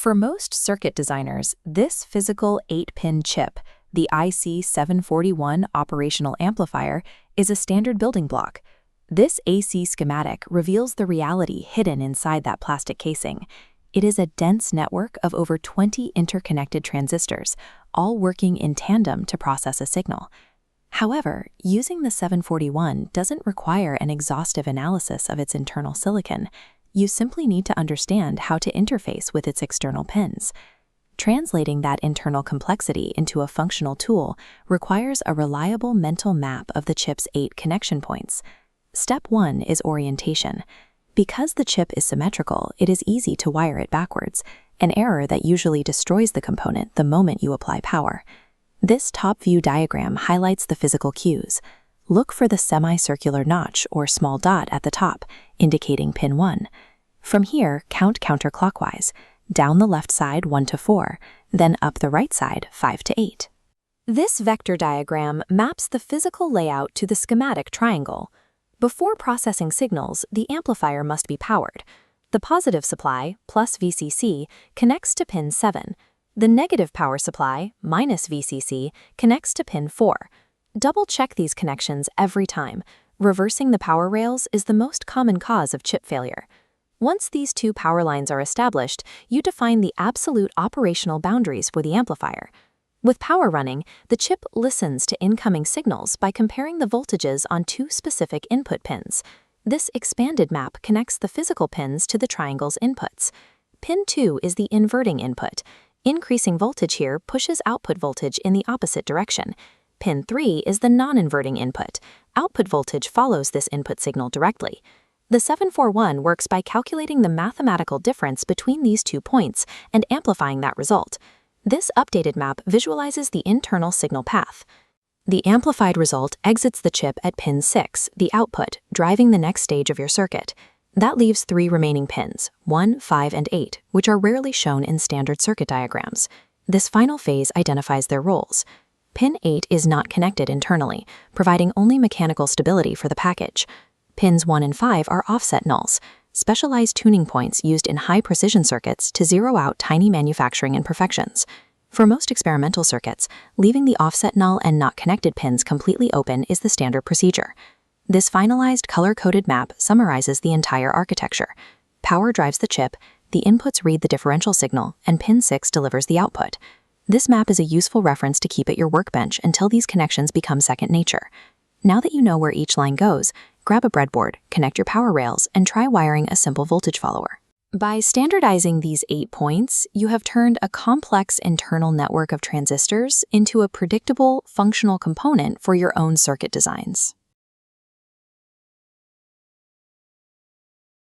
For most circuit designers, this physical 8-pin chip, the IC741 operational amplifier, is a standard building block. This AC schematic reveals the reality hidden inside that plastic casing. It is a dense network of over 20 interconnected transistors, all working in tandem to process a signal. However, using the 741 doesn't require an exhaustive analysis of its internal silicon. You simply need to understand how to interface with its external pins. Translating that internal complexity into a functional tool requires a reliable mental map of the chip's 8 connection points. Step 1 is orientation. Because the chip is symmetrical, it is easy to wire it backwards, an error that usually destroys the component the moment you apply power. This top-view diagram highlights the physical cues. Look for the semicircular notch or small dot at the top, indicating pin 1. From here, count counterclockwise, down the left side 1 to 4, then up the right side 5 to 8. This vector diagram maps the physical layout to the schematic triangle. Before processing signals, the amplifier must be powered. The positive supply, plus VCC, connects to pin 7. The negative power supply, minus VCC, connects to pin 4. Double-check these connections every time. Reversing the power rails is the most common cause of chip failure. Once these two power lines are established, you define the absolute operational boundaries for the amplifier. With power running, the chip listens to incoming signals by comparing the voltages on 2 specific input pins. This expanded map connects the physical pins to the triangle's inputs. Pin 2 is the inverting input. Increasing voltage here pushes output voltage in the opposite direction. Pin 3 is the non-inverting input. Output voltage follows this input signal directly. The 741 works by calculating the mathematical difference between these 2 points and amplifying that result. This updated map visualizes the internal signal path. The amplified result exits the chip at pin 6, the output, driving the next stage of your circuit. That leaves 3 remaining pins, 1, 5, and 8, which are rarely shown in standard circuit diagrams. This final phase identifies their roles. Pin 8 is not connected internally, providing only mechanical stability for the package. Pins 1 and 5 are offset nulls, specialized tuning points used in high-precision circuits to zero out tiny manufacturing imperfections. For most experimental circuits, leaving the offset null and not connected pins completely open is the standard procedure. This finalized color-coded map summarizes the entire architecture. Power drives the chip, the inputs read the differential signal, and pin 6 delivers the output. This map is a useful reference to keep at your workbench until these connections become second nature. Now that you know where each line goes, grab a breadboard, connect your power rails, and try wiring a simple voltage follower. By standardizing these 8 points, you have turned a complex internal network of transistors into a predictable, functional component for your own circuit designs.